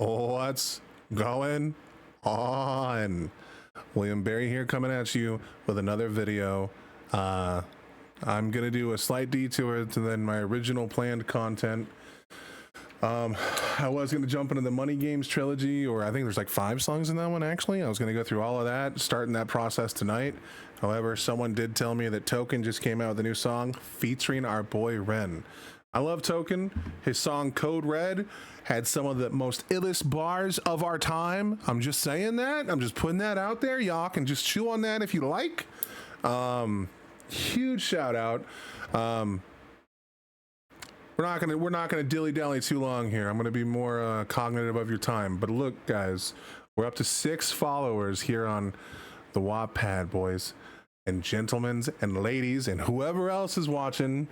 What's going on? William Barry here, coming at you with another video. I'm gonna do a slight detour to then my original planned content. I was gonna jump into the Money Games trilogy, or I think there's like 5 songs in that one actually. I was gonna go through all of that, starting that process tonight. However, someone did tell me that Token just came out with a new song featuring our boy Ren. I love Token. His song Code Red had some of the most illest bars of our time. I'm just saying that. I'm just putting that out there. Y'all can just chew on that if you like. Huge shout out. We're not gonna dilly dally too long here. I'm gonna be more cognitive of your time. But look, guys, we're up to 6 followers here on the Wattpad, boys and gentlemen and ladies and whoever else is watching.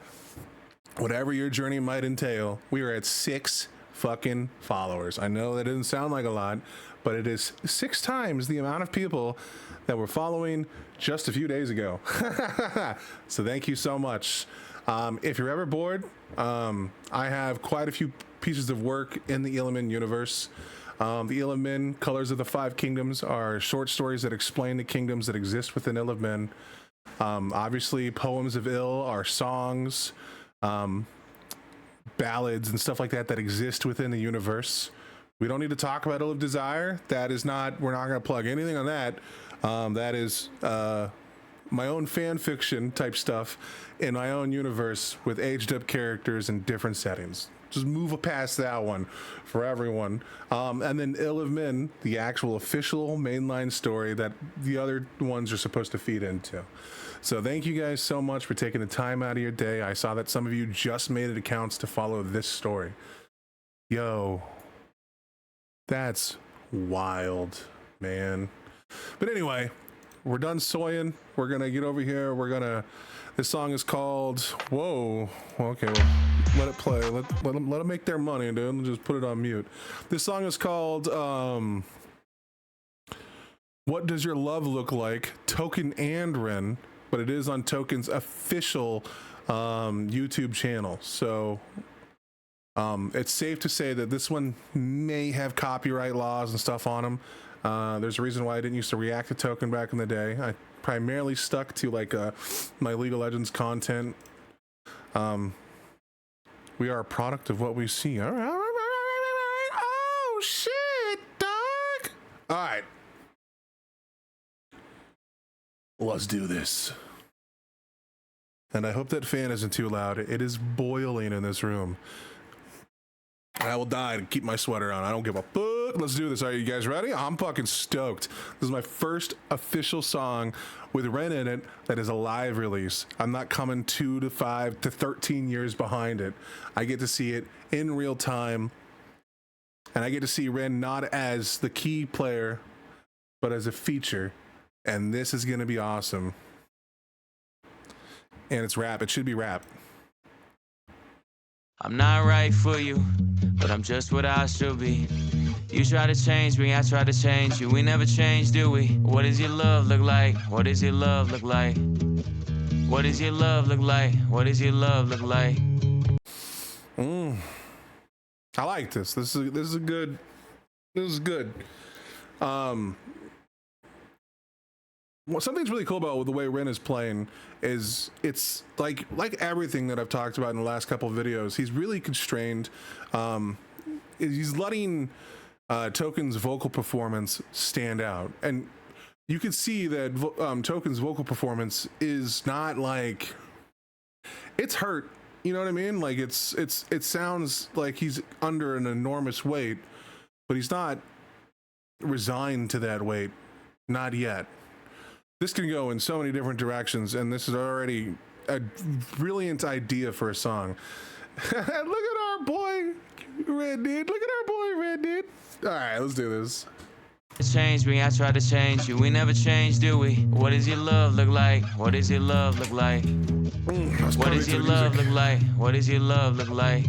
Whatever your journey might entail, we are at 6 fucking followers. I know that doesn't sound like a lot, but it is 6 times the amount of people that were following just a few days ago. So thank you so much. If you're ever bored, I have quite a few pieces of work in the Illimin universe. The Illimin Colors of the 5 Kingdoms are short stories that explain the kingdoms that exist within Illimin. Obviously, Poems of Ill are songs, ballads and stuff like that exist within the universe. We don't need to talk about Ill of Desire. That is not, we're not going to plug anything on that. That is my own fan fiction type stuff in my own universe with aged up characters in different settings. Just move past that one for everyone. And then Ill of Men, the actual official mainline story that the other ones are supposed to feed into. So thank you guys so much for taking the time out of your day. I saw that some of you just made it accounts to follow this story. Yo, that's wild, man. But anyway, we're done soying. We're gonna get over here. This song is called, whoa, okay, well, let it play. Let them make their money, dude. Let's just put it on mute. This song is called, What Does Your Love Look Like? Token and Ren. But it is on Token's official YouTube channel. So it's safe to say that this one may have copyright laws and stuff on them. There's a reason why I didn't used to react to Token back in the day. I primarily stuck to like my League of Legends content. We are a product of what we see. All right. Oh, shit, dog. All right. Let's do this. And I hope that fan isn't too loud. It is boiling in this room. I will die to keep my sweater on. I don't give a fuck. Let's do this. Are you guys ready? I'm fucking stoked. This is my first official song with Ren in it that is a live release. I'm not coming 2 to 5 to 13 years behind it. I get to see it in real time. And I get to see Ren not as the key player, but as a feature. And this is going to be awesome. And it's rap. It should be rap. I'm not right for you, but I'm just what I should be. You try to change me, I try to change you. We never change, do we? What does your love look like? What does your love look like? What does your love look like? What does your love look like? I like this. This is good. This is good. Well, something's really cool about the way Ren is playing is it's like everything that I've talked about in the last couple of videos. He's really constrained. He's letting Token's vocal performance stand out, and you can see that Token's vocal performance is not like it's hurt. You know what I mean? Like it sounds like he's under an enormous weight, but he's not resigned to that weight. Not yet. This can go in so many different directions, and this is already a brilliant idea for a song. Look at our boy, Red Dude. Look at our boy, Red Dude. All right, let's do this. Change me, I try to change you. We never change, do we? What does your love look like? What does your love look like? What does your love look like? What does your love look like?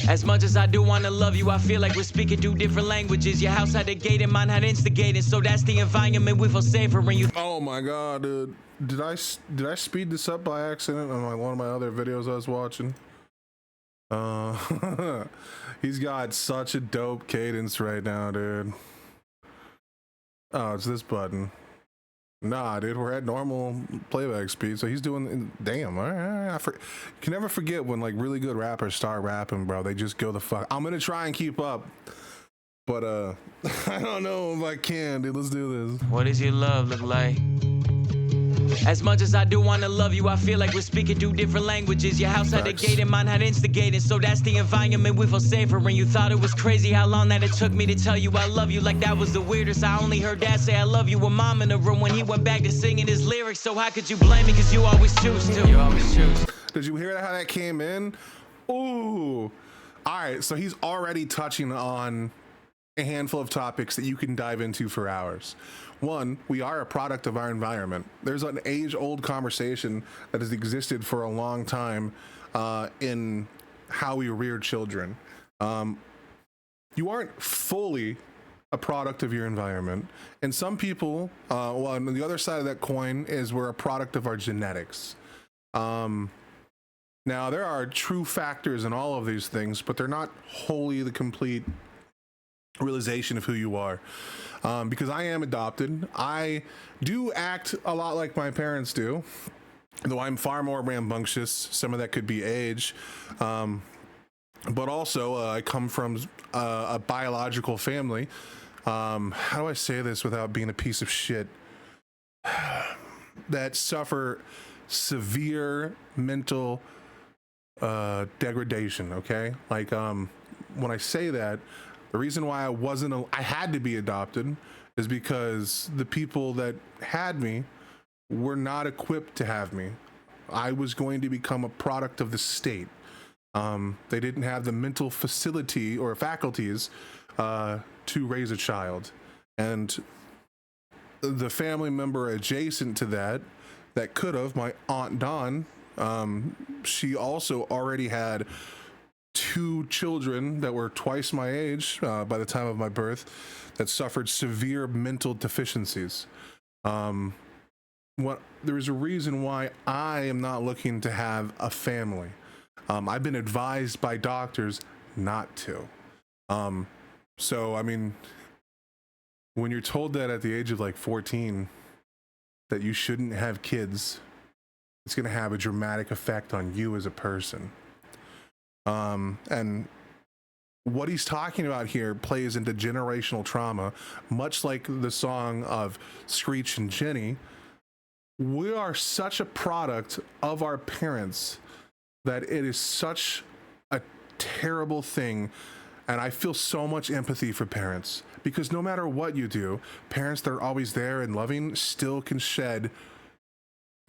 As much as I do want to love you, I feel like we're speaking 2 different languages. Your house had a gate and mine had instigating, so that's the environment we feel safer when you. Oh my god, dude. Did I speed this up by accident on one of my other videos I was watching? He's got such a dope cadence right now, dude. Oh, it's this button. Nah, dude, we're at normal playback speed, so he's doing. Damn, all right. You can never forget when like really good rappers start rapping, bro. They just go the fuck. I'm gonna try and keep up, but I don't know if I can, dude. Let's do this. What does your love look like? As much as I do wanna love you, I feel like we're speaking two different languages. Your house had a gate and mine had instigated, so that's the environment we feel safer in. You thought it was crazy how long that it took me to tell you I love you, like that was the weirdest. I only heard dad say I love you with mom in the room when he went back to singing his lyrics. So how could you blame me, cause you always choose to. You always choose. Did you hear how that came in? Ooh. All right, so he's already touching on a handful of topics that you can dive into for hours. One, we are a product of our environment. There's an age-old conversation that has existed for a long time in how we rear children. You aren't fully a product of your environment. And some people, well, on the other side of that coin is we're a product of our genetics. Now, there are true factors in all of these things, but they're not wholly the complete realization of who you are. Because I am adopted, I do act a lot like my parents do, though I'm far more rambunctious. Some of that could be age, but also I come from a biological family. How do I say this without being a piece of shit? That suffer severe mental degradation. Okay, like when I say that, the reason why I had to be adopted is because the people that had me were not equipped to have me. I was going to become a product of the state. They didn't have the mental facility or faculties to raise a child. And the family member adjacent to that could have, my Aunt Dawn, she also already had 2 children that were twice my age by the time of my birth that suffered severe mental deficiencies. There's a reason why I am not looking to have a family. I've been advised by doctors not to. So, I mean, when you're told that at the age of like 14 that you shouldn't have kids, it's going to have a dramatic effect on you as a person. And what he's talking about here plays into generational trauma, much like the song of Screech and Jenny. We are such a product of our parents that it is such a terrible thing. And I feel so much empathy for parents, because no matter what you do, parents that are always there and loving still can shed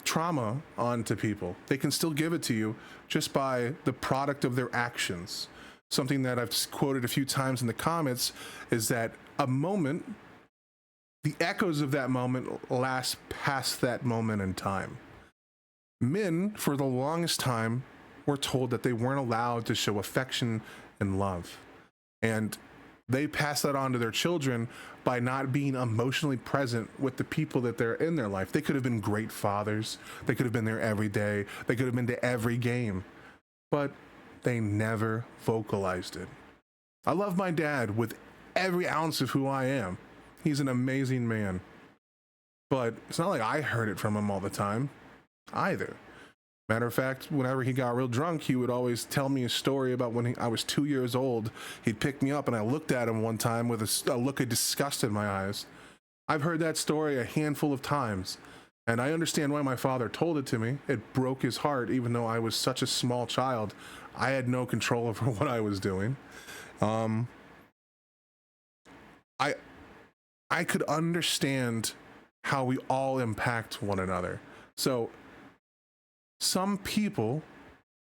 trauma onto people. They can still give it to you just by the product of their actions. Something that I've quoted a few times in the comments is that a moment, the echoes of that moment last past that moment in time. Men, for the longest time, were told that they weren't allowed to show affection and love. And they pass that on to their children by not being emotionally present with the people that they're in their life. They could have been great fathers. They could have been there every day. They could have been to every game, but they never vocalized it. I love my dad with every ounce of who I am. He's an amazing man, but it's not like I heard it from him all the time either. Matter of fact, whenever he got real drunk, he would always tell me a story about when I was 2 years old. He'd pick me up and I looked at him one time with a look of disgust in my eyes. I've heard that story a handful of times, and I understand why my father told it to me. It broke his heart, even though I was such a small child. I had no control over what I was doing. I could understand how we all impact one another. So some people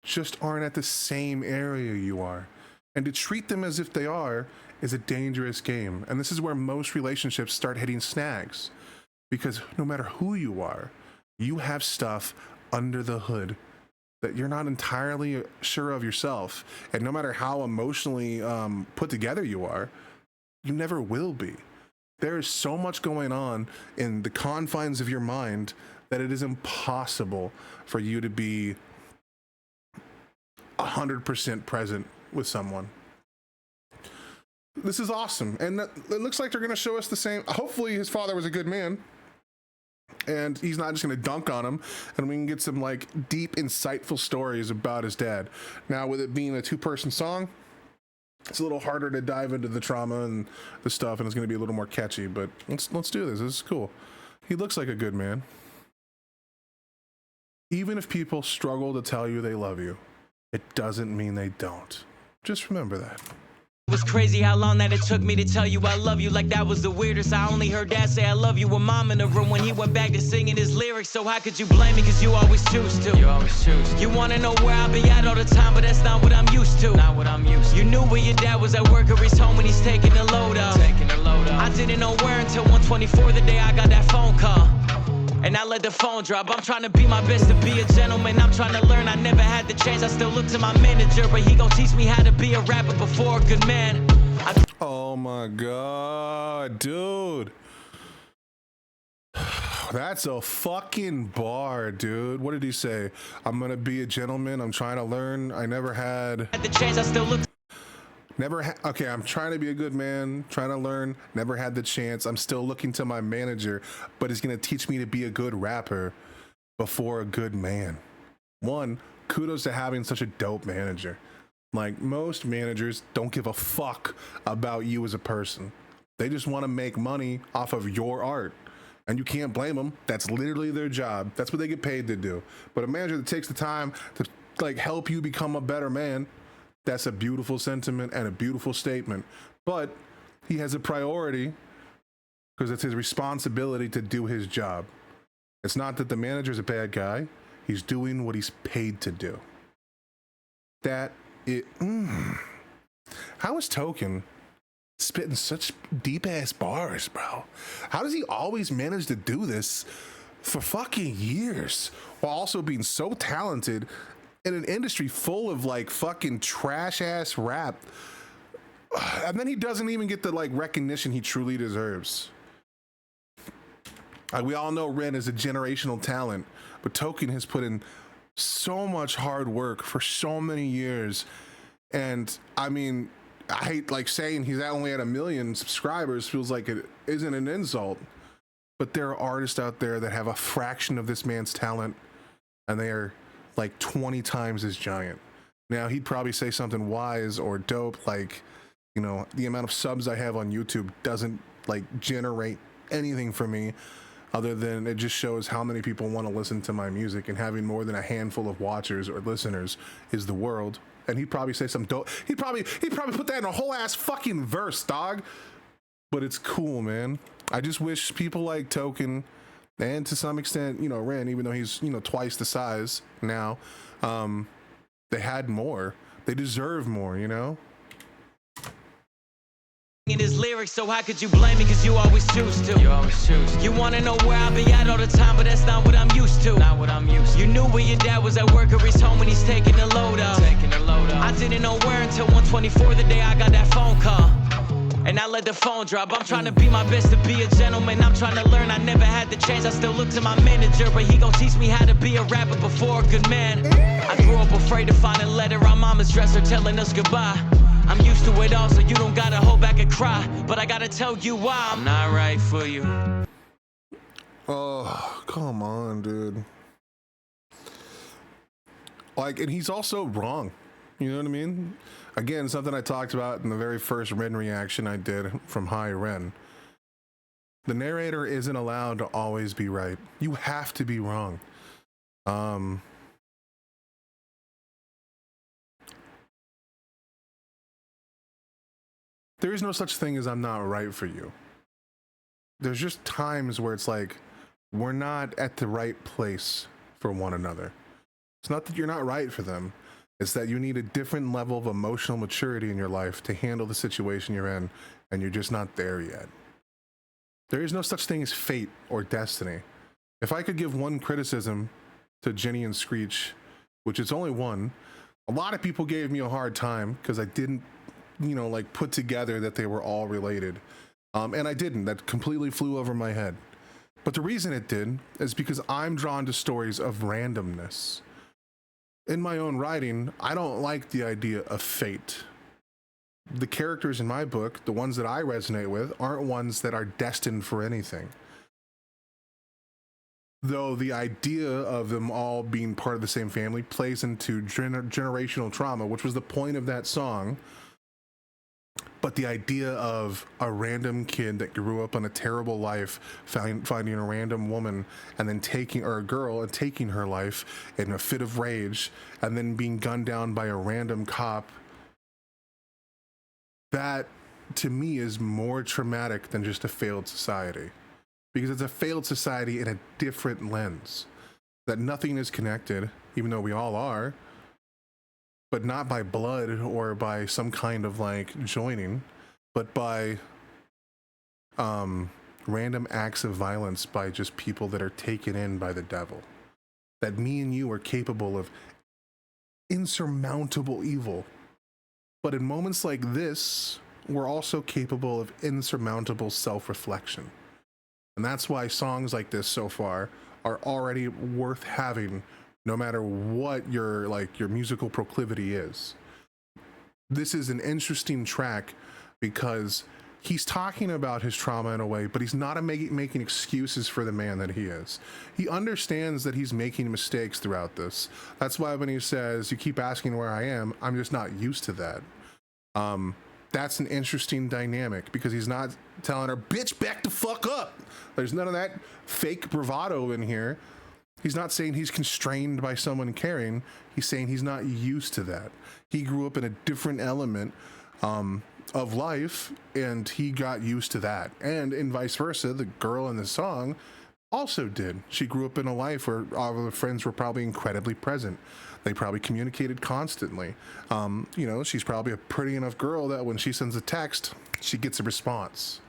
just aren't at the same area you are. And to treat them as if they are is a dangerous game. And this is where most relationships start hitting snags. Because no matter who you are, you have stuff under the hood that you're not entirely sure of yourself. And no matter how emotionally put together you are, you never will be. There is so much going on in the confines of your mind that it is impossible for you to be 100% present with someone. this is awesome. And it looks like they're going to show us the same. Hopefully his father was a good man and he's not just going to dunk on him, and we can get some like deep, insightful stories about his dad. Now, with it being a 2-person song, it's a little harder to dive into the trauma and the stuff, and it's going to be a little more catchy, but let's do this. This is cool. He looks like a good man. Even if people struggle to tell you they love you, it doesn't mean they don't. Just remember that. It was crazy how long that it took me to tell you I love you. Like that was the weirdest. I only heard dad say I love you with mom in the room when he went back to singing his lyrics. So how could you blame me? Cause you always choose to. You always choose to. You wanna know where I be at all the time, but that's not what I'm used to. Not what I'm used to. You knew where your dad was at work or he's home when he's taking the load up. Taking the load up. I didn't know where until 1:24 the day I got that phone call. And I let the phone drop. I'm trying to be my best to be a gentleman. I'm trying to learn. I never had the chance. I still look to my manager, but he gon' teach me how to be a rapper before a good man. Oh my God, dude. That's a fucking bar, dude. What did he say? I'm gonna be a gentleman. I'm trying to learn. I never had the chance. I still look. Okay, I'm trying to be a good man, trying to learn, never had the chance. I'm still looking to my manager, but he's going to teach me to be a good rapper before a good man. One, kudos to having such a dope manager. Like, most managers don't give a fuck about you as a person. They just want to make money off of your art. And you can't blame them. That's literally their job. That's what they get paid to do. But a manager that takes the time to like help you become a better man, that's a beautiful sentiment and a beautiful statement. But he has a priority because it's his responsibility to do his job. It's not that the manager's a bad guy. He's doing what he's paid to do. How is Token spitting such deep ass bars, bro? How does he always manage to do this for fucking years while also being so talented in an industry full of like fucking trash ass rap, and then he doesn't even get the like recognition he truly deserves? Like, we all know Ren is a generational talent, but Token has put in so much hard work for so many years. And I mean, I hate like saying he's only at 1 million subscribers, feels like it isn't an insult, but there are artists out there that have a fraction of this man's talent and they are like 20 times as giant. Now, he'd probably say something wise or dope, like, you know, the amount of subs I have on YouTube doesn't like generate anything for me other than it just shows how many people want to listen to my music, and having more than a handful of watchers or listeners is the world. And he'd probably say some dope. He'd probably put that in a whole ass fucking verse, dog. But it's cool, man. I just wish people like Token, and to some extent, you know, Ren, even though he's, you know, twice the size now, they had more. They deserve more, you know? In his lyrics, so how could you blame me? Cause you always choose to. You always choose to. You wanna know where I be at all the time, but that's not what I'm used to. Not what I'm used to. You knew where your dad was at work or he's home when he's taking the load up. Taking the load up. I didn't know where until 1:24 the day I got that phone call. And I let the phone drop. I'm trying to be my best to be a gentleman. I'm trying to learn. I never had the chance. I still look to my manager, but he gon' teach me how to be a rapper before a good man. I grew up afraid to find a letter on mama's dresser telling us goodbye. I'm used to it all, so you don't gotta hold back and cry. But I gotta tell you why I'm not right for you. Oh, come on, dude. Like, and he's also wrong. You know what I mean? Again, something I talked about in the very first Ren reaction I did from Hi Ren. The narrator isn't allowed to always be right. You have to be wrong. There is no such thing as I'm not right for you. There's just times where it's like, we're not at the right place for one another. It's not that you're not right for them. It's that you need a different level of emotional maturity in your life to handle the situation you're in, and you're just not there yet. There is no such thing as fate or destiny. If I could give one criticism to Jenny and Screech, which is only one, a lot of people gave me a hard time because I didn't, you know, like put together that they were all related. And I didn't. That completely flew over my head. But the reason it did is because I'm drawn to stories of randomness. In my own writing, I don't like the idea of fate. the characters in my book, the ones that I resonate with, aren't ones that are destined for anything. Though the idea of them all being part of the same family plays into generational trauma, which was the point of that song. But the idea of a random kid that grew up on a terrible life, finding a random woman and then or a girl and taking her life in a fit of rage and then being gunned down by a random cop, that to me is more traumatic than just a failed society. Because it's a failed society in a different lens. That nothing is connected, even though we all are, but not by blood or by some kind of like joining, but by random acts of violence by just people that are taken in by the devil. That me and you are capable of insurmountable evil. But in moments like this, we're also capable of insurmountable self-reflection. And that's why songs like this so far are already worth having, no matter what your musical proclivity is. This is an interesting track because he's talking about his trauma in a way, but he's not making excuses for the man that he is. He understands that he's making mistakes throughout this. That's why when he says, "You keep asking where I am," I'm just not used to that. That's an interesting dynamic because he's not telling her, "Bitch, back the fuck up." There's none of that fake bravado in here. He's not saying he's constrained by someone caring. He's saying he's not used to that. He grew up in a different element of life and he got used to that. And vice versa, the girl in the song also did. She grew up in a life where all of her friends were probably incredibly present. They probably communicated constantly. She's probably a pretty enough girl that when she sends a text, she gets a response.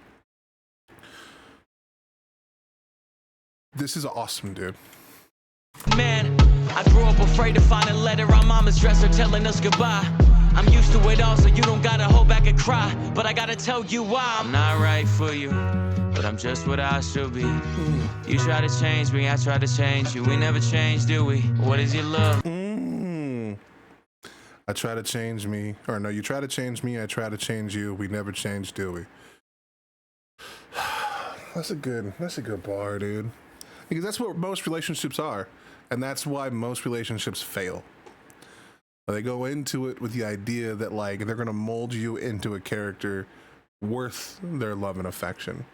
This is awesome, dude. Man, I grew up afraid to find a letter on mama's dresser telling us goodbye. I'm used to it all, so you don't gotta hold back a cry. But I gotta tell you why I'm not right for you, but I'm just what I should be. You try to change me, I try to change you. We never change, do we? What is your love? I try to change me, or no, you try to change me, I try to change you. We never change, do we? That's a good bar, dude. Because that's what most relationships are. And that's why most relationships fail. They go into it with the idea that like they're gonna mold you into a character worth their love and affection.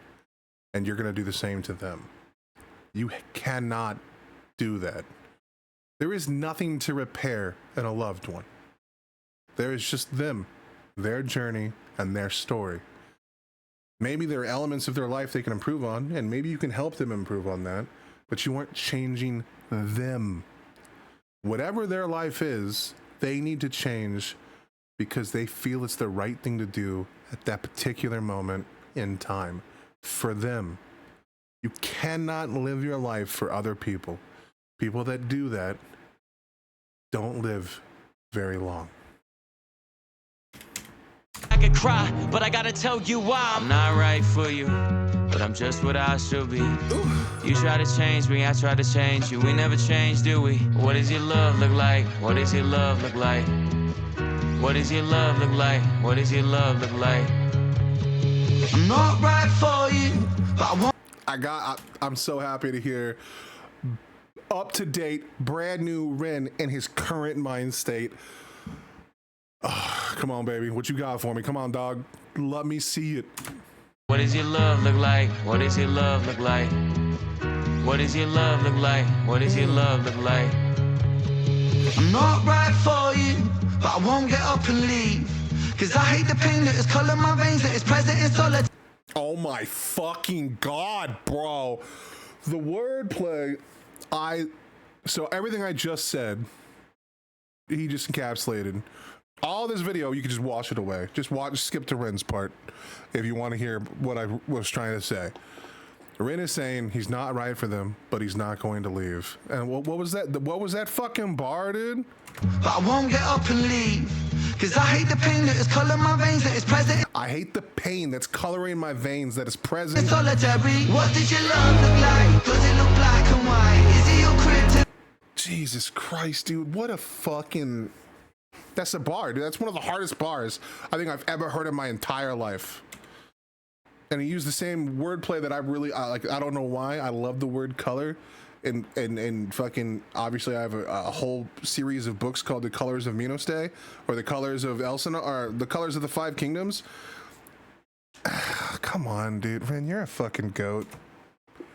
And you're gonna do the same to them. You cannot do that. There is nothing to repair in a loved one. There is just them, their journey, and their story. Maybe there are elements of their life they can improve on, and maybe you can help them improve on that, but you aren't changing them. Whatever their life is, they need to change because they feel it's the right thing to do at that particular moment in time for them. You cannot live your life for other people. People that do that don't live very long. I could cry, but I gotta tell you why I'm not right for you, but I'm just what I should be. You try to change me, I try to change you. We never change, do we? What does your love look like? What does your love look like? What does your love look like? What does your love look like? I'm not right for you, but I want. I'm so happy to hear up to date, brand new Ren in his current mind state. Oh, come on, baby. What you got for me? Come on, dog. Let me see it. What does your love look like? What does your love look like? What does your love look like? What does your love look like? I'm not right for you, but I won't get up and leave. Cause I hate the pain that is coloring my veins, that is present in solitude. Oh my fucking God, bro. The wordplay, so everything I just said, he just encapsulated. All this video, you can just wash it away. Just skip to Ren's part if you want to hear what I was trying to say. Ren is saying he's not right for them, but he's not going to leave. And what was that? What was that fucking bar, dude? But I won't get up and leave. Cause I hate the pain that is coloring my veins, that is present. I hate the pain that's coloring my veins, that is present. It's solitary. What did your love look like? Does it look black and white? Is it your crib? Jesus Christ, dude. What a fucking... That's a bar, dude. That's one of the hardest bars I think I've ever heard in my entire life. And he used the same wordplay that I really like. I don't know why. I love the word color. And fucking obviously I have a whole series of books called The Colors of Minos Day, or The Colors of Elsinore, or The Colors of the Five Kingdoms. Come on, dude. Ren, you're a fucking goat. What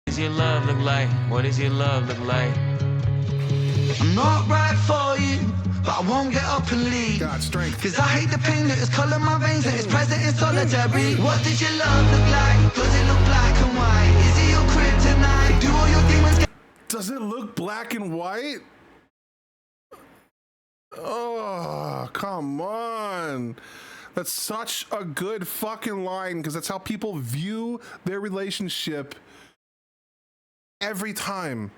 does your love look like? What does your love look like? I'm not right for you, but I won't get up and leave. God, strength. Cause I hate the pain that has colored my veins, that is present in solitary. What does your love look like? Does it look black and white? Is it your kryptonite? Do all your demons get... Does it look black and white? Oh, come on. That's such a good fucking line, because that's how people view their relationship every time.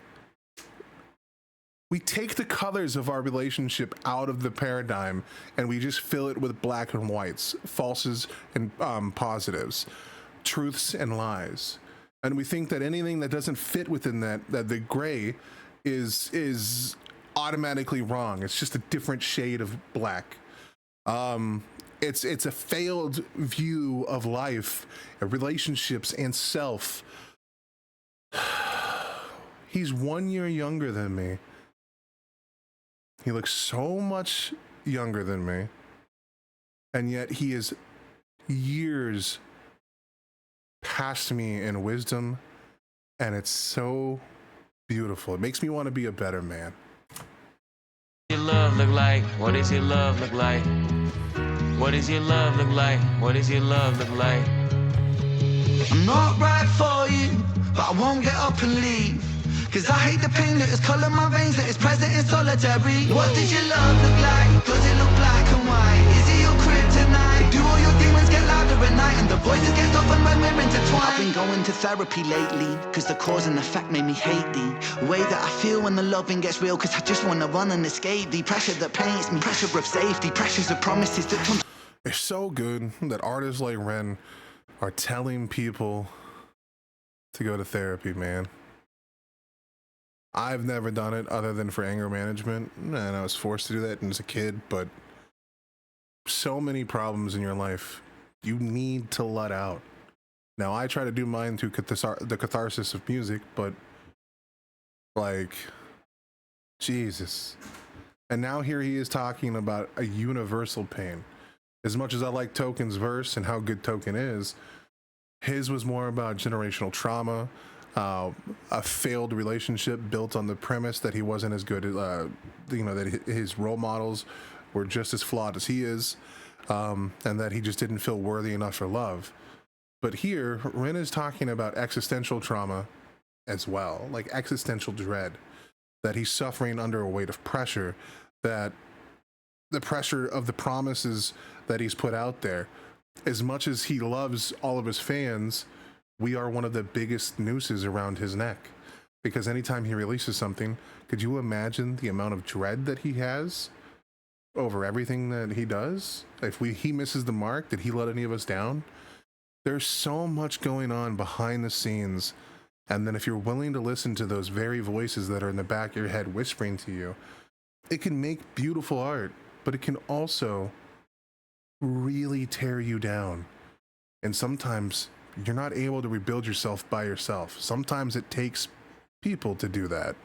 We take the colors of our relationship out of the paradigm and we just fill it with black and whites, falses and positives, truths and lies. And we think that anything that doesn't fit within that the gray is automatically wrong. It's just a different shade of black. It's a failed view of life, relationships, and self. He's 1 year younger than me. He looks so much younger than me, and yet he is years past me in wisdom, and it's so beautiful. It makes me want to be a better man. What does your love look like? What does your love look like? What does your love look like? What does your love look like? I'm not right for you, but I won't get up and leave. Cause I hate the pain that has colored my veins, that is present in solitary. What does your love look like? Does it look black and white? Is it your kryptonite? Do all your demons get louder at night, and the voices get softened when we're intertwined? I've been going to therapy lately, cause the cause and effect made me hate the way that I feel when the loving gets real. Cause I just wanna run and escape the pressure that paints me, pressure of safety, pressures of promises that come. It's so good that artists like Ren are telling people to go to therapy, man. I've never done it other than for anger management, and I was forced to do that as a kid, but so many problems in your life you need to let out. Now, I try to do mine through the catharsis of music, but like, Jesus. And now here he is talking about a universal pain. As much as I like Token's verse and how good Token is, his was more about generational trauma, a failed relationship built on the premise that he wasn't as good as, that his role models were just as flawed as he is, and that he just didn't feel worthy enough for love. But here, Ren is talking about existential trauma as well, like existential dread, that he's suffering under a weight of pressure, that the pressure of the promises that he's put out there. As much as he loves all of his fans, we are one of the biggest nooses around his neck, because anytime he releases something, could you imagine the amount of dread that he has over everything that he does? If he misses the mark, did he let any of us down? There's so much going on behind the scenes, and then if you're willing to listen to those very voices that are in the back of your head whispering to you, it can make beautiful art, but it can also really tear you down. And sometimes you're not able to rebuild yourself by yourself. Sometimes it takes people to do that.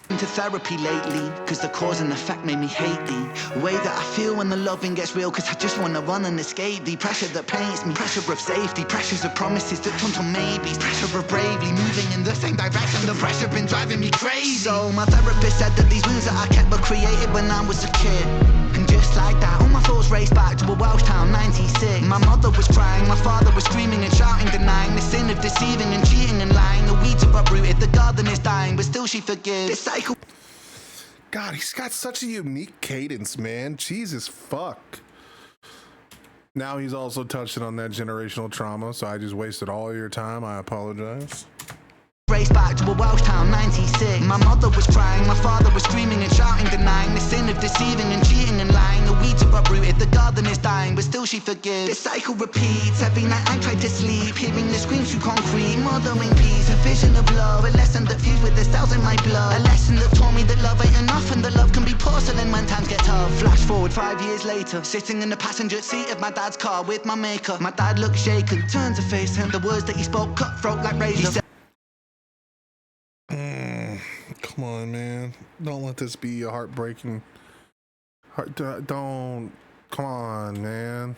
Into therapy lately, cause the cause and effect made me hate the way that I feel when the loving gets real. Cause I just wanna run and escape the pressure that paints me, pressure of safety, pressures of promises that turn to maybes, pressure of bravely moving in the same direction. The pressure been driving me crazy. So my therapist said that these wounds that I kept were created when I was a kid, and just like that, all my thoughts raced back to a Welsh town, 96. My mother was crying, my father was screaming and shouting, denying the sin of deceiving and cheating and lying. The weeds are uprooted, the garden is dying, but still she forgives. This cycle. God, he's got such a unique cadence, man. Jesus fuck. Now he's also touching on that generational trauma, so I just wasted all your time. I apologize. race back to a Welsh town, 96. My mother was crying, my father was screaming and shouting, denying the sin of deceiving and cheating and lying. The weeds are uprooted, the garden is dying, but still she forgives. This cycle repeats, every night I try to sleep, hearing the screams through concrete, mothering peace, a vision of love, a lesson that fused with the cells in my blood, a lesson that taught me that love ain't enough and that love can be porcelain when times get tough. Flash forward 5 years later, sitting in the passenger seat of my dad's car with my maker. My dad looked shaken, turned to face him, the words that he spoke cut throat like razor. He said, Come on, man. Don't let this be a heartbreaking. Don't. Come on, man.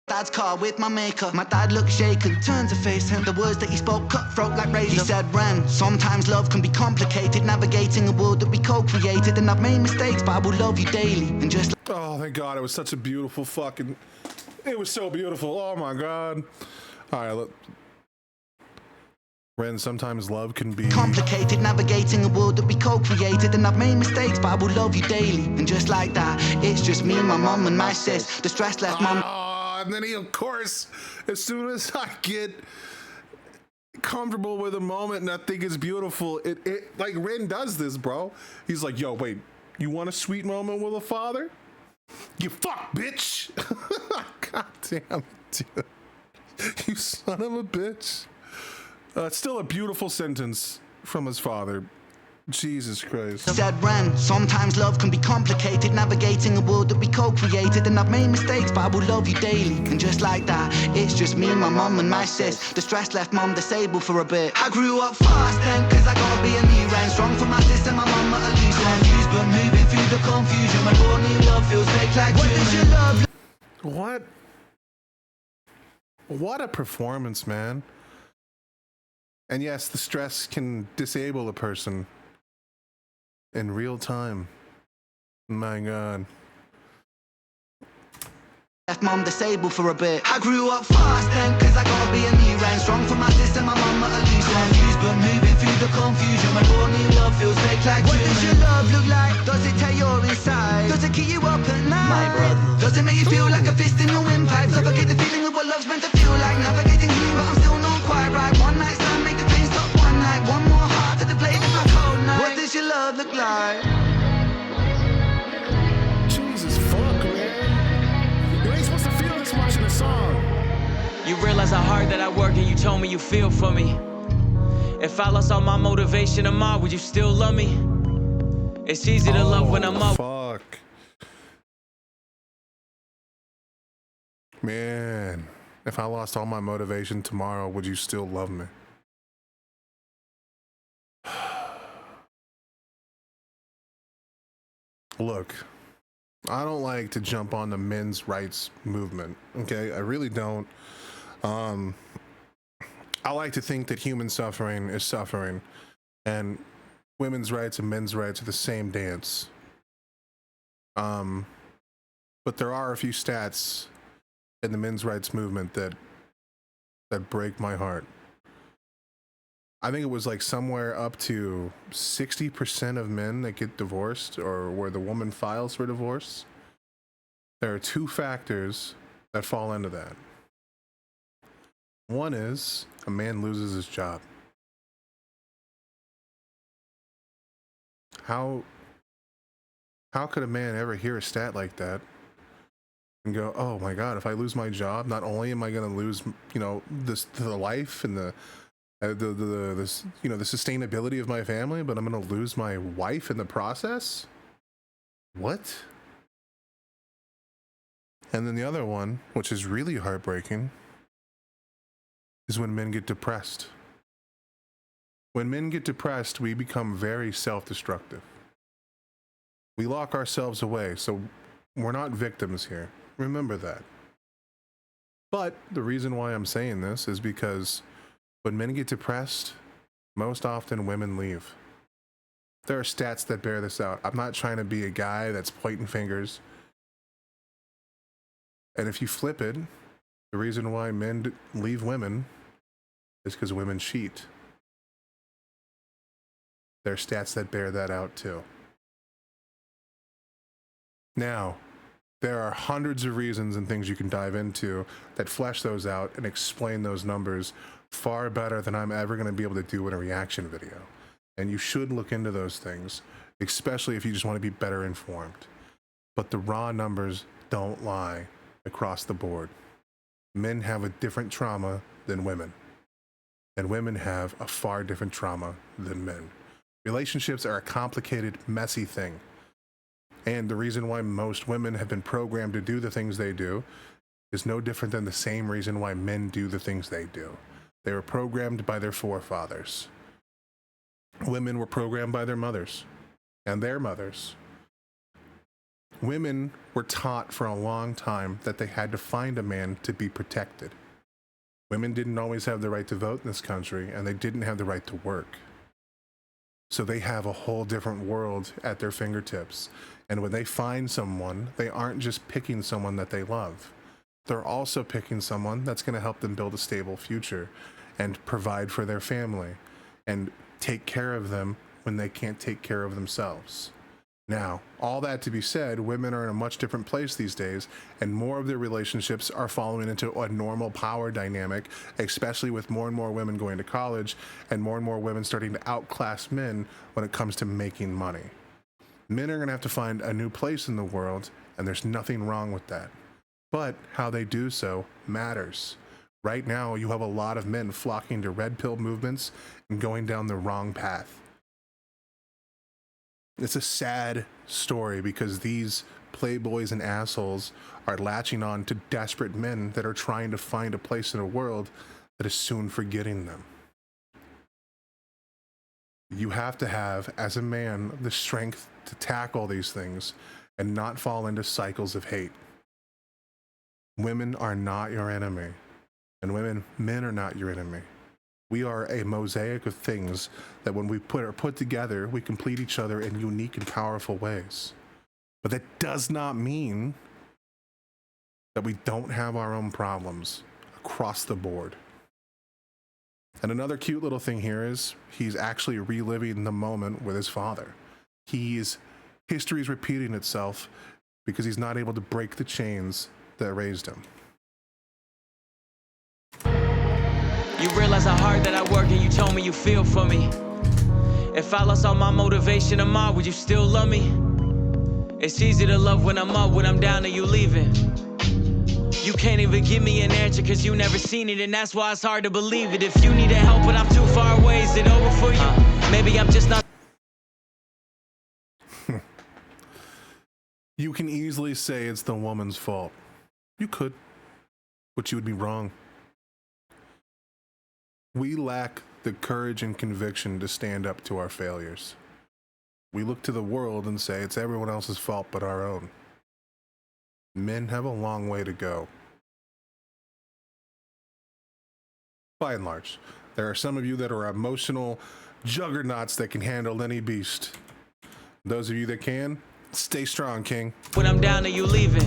Dad's car with my maker. My dad looked shaken, turned to face him. The words that he spoke cut throat like razor. He said, Ren, sometimes love can be complicated, navigating a world that we co-created. And I've made mistakes, but I will love you daily. And just Oh, thank God. It was such a beautiful fucking. It was so beautiful. Oh, my God. All right, look. Ren, sometimes love can be complicated, navigating a world that we co-created. And I've made mistakes, but I will love you daily. And just like that, it's just me, my mum, and my sis. The stress left mum. And then he, of course, as soon as I get comfortable with a moment and I think it's beautiful, it like Ren does this, bro. He's like, yo, wait, you want a sweet moment with a father? You fuck, bitch. God damn, dude. You son of a bitch. It's still a beautiful sentence from his father. Jesus Christ. Said Ren, sometimes love can be complicated, navigating a world that we co-created. And I've made mistakes, but I will love you daily. And just like that, it's just me, my mum, and my sis. The stress left mum disabled for a bit. I grew up fast then, cause I gotta be a new Ren. Strong for my sister, my mum at a loose end. Confused, but moving through the confusion. My born new love feels fake like what is your love? What a performance, man. And yes, the stress can disable a person in real time. My God. Left mum disabled for a bit. I grew up fast then, cause I gotta be a new Ren. Strong for my sister, my mum at a loose end. Confused, but moving through the confusion. My born new love feels fake like what does your love look like? Does it tear your inside? Does it keep you up at night? My brother. Does it make you feel like a fist in your windpipe? Suffocate the feeling of what love's meant to feel like. Navigating you, but I'm still not quite right. One night stand, make the pain stop one night. One more heart to the blade of my cold night. What does your love look like? Jesus fuck, man. You ain't supposed to feel this much in a song. You realize how hard that I work and you told me you feel for me. If I lost all my motivation tomorrow, would you still love me? It's easy to love when I'm up. Fuck. Man, if I lost all my motivation tomorrow, would you still love me? Look, I don't like to jump on the men's rights movement, okay? I really don't. I like to think that human suffering is suffering, and women's rights and men's rights are the same dance. But there are a few stats in the men's rights movement that break my heart. I think it was like somewhere up to 60% of men that get divorced, or where the woman files for divorce. There are two factors that fall into that. One is a man loses his job. How could a man ever hear a stat like that and go, oh my God, if I lose my job, not only am I going to lose, the life and the sustainability of my family, but I'm going to lose my wife in the process? What? And then the other one, which is really heartbreaking, is when men get depressed. When men get depressed, we become very self-destructive. We lock ourselves away, so we're not victims here. Remember that. But the reason why I'm saying this is because when men get depressed, most often women leave. There are stats that bear this out. I'm not trying to be a guy that's pointing fingers. And if you flip it, the reason why men leave women is because women cheat. There are stats that bear that out too. Now, there are hundreds of reasons and things you can dive into that flesh those out and explain those numbers far better than I'm ever going to be able to do in a reaction video. And you should look into those things, especially if you just want to be better informed. But the raw numbers don't lie across the board. Men have a different trauma than women, and women have a far different trauma than men. Relationships are a complicated, messy thing. And the reason why most women have been programmed to do the things they do is no different than the same reason why men do the things they do. They were programmed by their forefathers. Women were programmed by their mothers and their mothers. Women were taught for a long time that they had to find a man to be protected. Women didn't always have the right to vote in this country, and they didn't have the right to work. So they have a whole different world at their fingertips. And when they find someone, they aren't just picking someone that they love. They're also picking someone that's going to help them build a stable future and provide for their family and take care of them when they can't take care of themselves. Now, all that to be said, women are in a much different place these days, and more of their relationships are following into a normal power dynamic, especially with more and more women going to college and more women starting to outclass men when it comes to making money. Men are going to have to find a new place in the world, and there's nothing wrong with that. But how they do so matters. Right now, you have a lot of men flocking to red pill movements and going down the wrong path. It's a sad story because these playboys and assholes are latching on to desperate men that are trying to find a place in a world that is soon forgetting them. You have to have, as a man, the strength to tackle these things and not fall into cycles of hate. Women are not your enemy, and men are not your enemy. We are a mosaic of things that when we are put together, we complete each other in unique and powerful ways. But that does not mean that we don't have our own problems across the board. And another cute little thing here is he's actually reliving the moment with his father. History is repeating itself because he's not able to break the chains that raised him. You realize how hard that I work and you told me you feel for me. If I lost all my motivation tomorrow, would you still love me? It's easy to love when I'm up, when I'm down and you leaving. You can't even give me an answer cause you never seen it, and that's why it's hard to believe it. If you need help but I'm too far away, is it over for you? Maybe I'm just not. You can easily say it's the woman's fault. You could, but you would be wrong. We lack the courage and conviction to stand up to our failures. We look to the world and say it's everyone else's fault but our own. Men have a long way to go. By and large, there are some of you that are emotional juggernauts that can handle any beast. Those of you that can, stay strong, King. When I'm down and you leaving.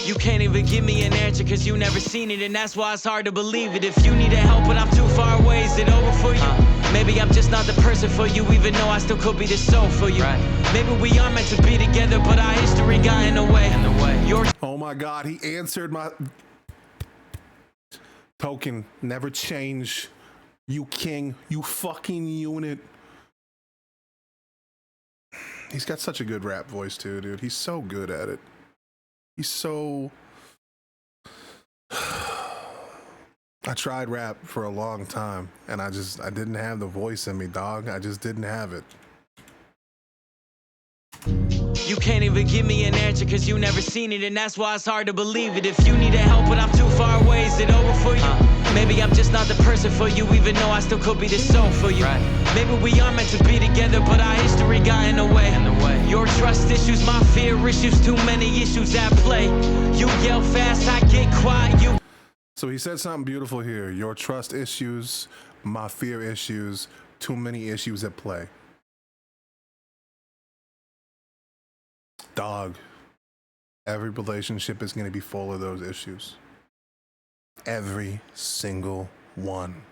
You can't even give me an answer cause you never seen it, and that's why it's hard to believe it. If you need help but I'm too far away, is it over for you? Maybe I'm just not the person for you, even though I still could be the soul for you. Maybe we are meant to be together, but our history got in the way. Oh my God, he answered my token. Never change. You king, you fucking unit. He's got such a good rap voice too, dude. He's so good at it. He's so... I tried rap for a long time, and I didn't have the voice in me, dog. I just didn't have it. You can't even give me an answer cause you never seen it, and that's why it's hard to believe it. If you need help but I'm too far away, is it over for you? Maybe I'm just not the person for you, even though I still could be the soul for you. Maybe we are meant to be together, but our history got in the way. Your trust issues, my fear issues, too many issues at play. You yell fast, I get quiet. So he said something beautiful here. Your trust issues, my fear issues, too many issues at play. Dog, every relationship is going to be full of those issues. Every single one.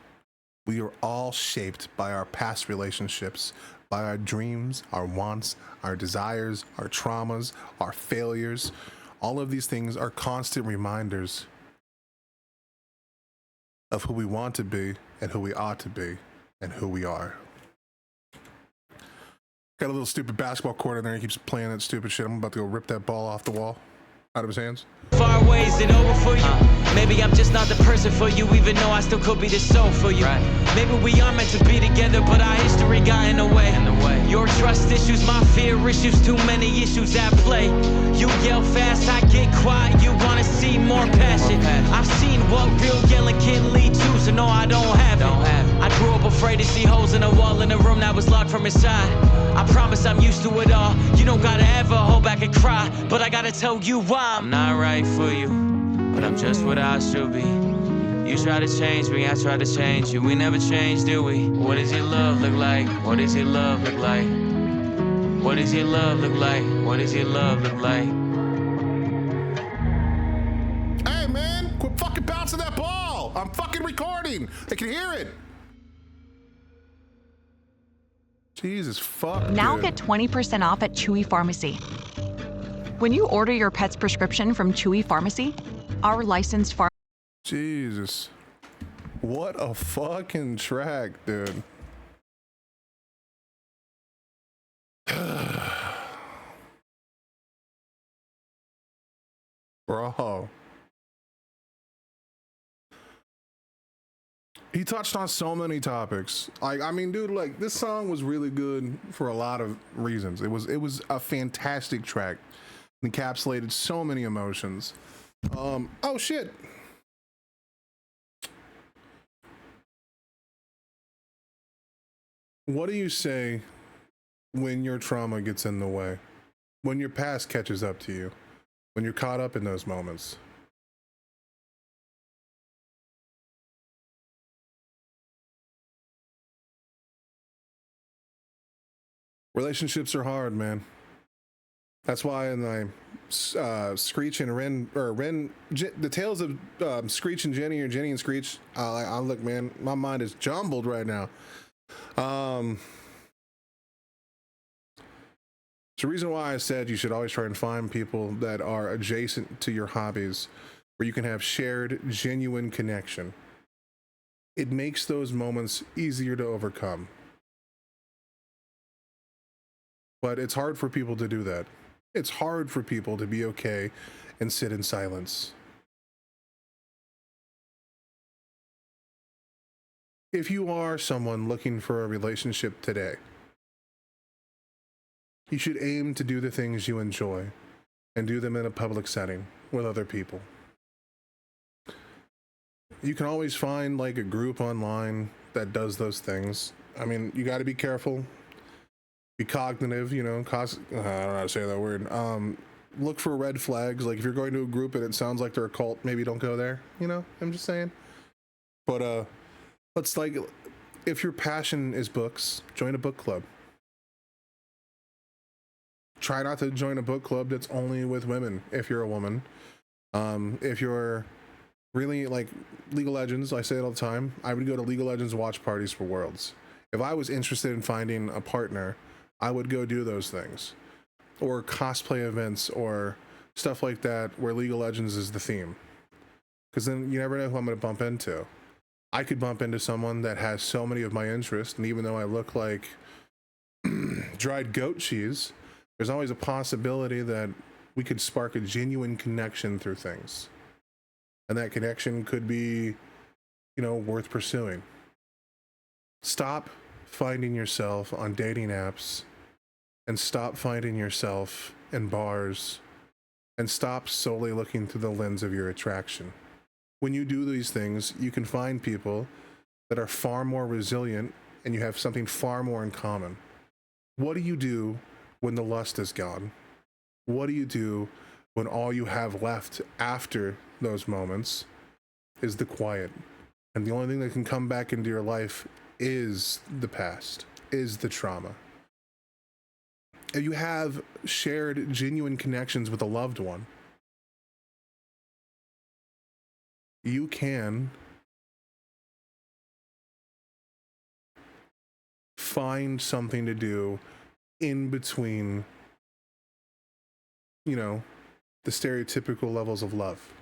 We are all shaped by our past relationships, by our dreams, our wants, our desires, our traumas, our failures. All of these things are constant reminders of who we want to be and who we ought to be and who we are. Got a little stupid basketball court in there. He keeps playing that stupid shit. I'm about to go rip that ball off the wall out of his hands. Far away, is it over for you? Maybe I'm just not the person for you, even though I still could be the soul for you. Right. Maybe we are meant to be together, but our history got in the way. Your trust issues, my fear issues, too many issues at play. You yell fast, I get quiet, you wanna see more passion. I've seen what real yelling can lead to, so no, I don't have it. I grew up afraid to see holes in a wall in a room that was locked from inside. I promise I'm used to it all. You don't gotta ever hold back and cry, but I gotta tell you why. I'm not right for you, but I'm just what I should be. You try to change me, I try to change you. We never change, do we? What does your love look like? What does your love look like? What does your love look like? What does your love look like? Hey man, quit fucking bouncing that ball! I'm fucking recording! I can hear it! Jesus fuck. Now dude. get 20% off at Chewy Pharmacy. When you order your pet's prescription from Chewy Pharmacy, our licensed pharmacy. Jesus. What a fucking track, dude. Bro. He touched on so many topics. I mean, dude, like this song was really good for a lot of reasons. It was a fantastic track. Encapsulated so many emotions. Oh shit. What do you say when your trauma gets in the way? When your past catches up to you? When you're caught up in those moments? Relationships are hard, man. That's why in the Screech and the tales of Screech and Jenny, or Jenny and Screech, I look, man, my mind is jumbled right now. It's the reason why I said you should always try and find people that are adjacent to your hobbies, where you can have shared, genuine connection. It makes those moments easier to overcome. But it's hard for people to do that. It's hard for people to be okay and sit in silence. If you are someone looking for a relationship today, you should aim to do the things you enjoy and do them in a public setting with other people. You can always find like a group online that does those things. I mean, you got to be careful. Be cognitive, you know, I don't know how to say that word. Look for red flags. Like if you're going to a group and it sounds like they're a cult, maybe don't go there, you know, I'm just saying. But let's like, if your passion is books, join a book club. Try not to join a book club that's only with women if you're a woman. If you're really like League of Legends, I say it all the time, I would go to League of Legends watch parties for Worlds. If I was interested in finding a partner, I would go do those things, or cosplay events or stuff like that where League of Legends is the theme, because then you never know who I'm going to bump into. I could bump into someone that has so many of my interests, and even though I look like dried goat cheese, there's always a possibility that we could spark a genuine connection through things, and that connection could be, you know, worth pursuing. Stop finding yourself on dating apps, and stop finding yourself in bars, and stop solely looking through the lens of your attraction. When you do these things, you can find people that are far more resilient, and you have something far more in common. What do you do when the lust is gone? What do you do when all you have left after those moments is the quiet? And the only thing that can come back into your life is the past, is the trauma. If you have shared genuine connections with a loved one, you can find something to do in between, you know, the stereotypical levels of love.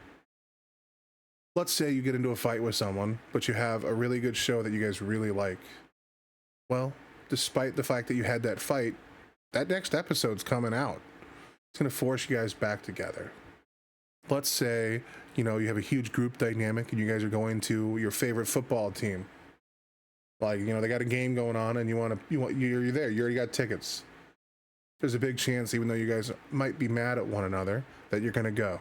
let's say you get into a fight with someone, but you have a really good show that you guys really like. Well, despite the fact that you had that fight, that next episode's coming out. It's going to force you guys back together. Let's say, you know, you have a huge group dynamic and you guys are going to your favorite football team. Like, you know, they got a game going on and you're there. You already got tickets. There's a big chance, even though you guys might be mad at one another, that you're going to go.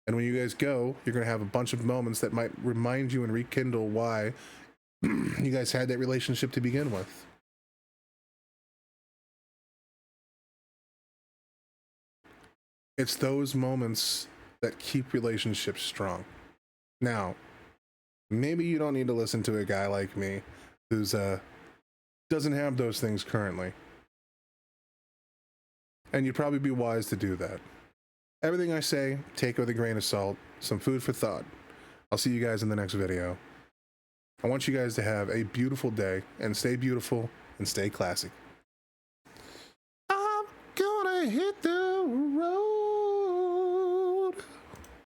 And when you guys go, you're going to have a bunch of moments that might remind you and rekindle why you guys had that relationship to begin with. It's those moments that keep relationships strong. Now, maybe you don't need to listen to a guy like me who's doesn't have those things currently. And you'd probably be wise to do that. Everything I say, take with a grain of salt, some food for thought. I'll see you guys in the next video. I want you guys to have a beautiful day and stay beautiful and stay classic. I'm gonna hit the road.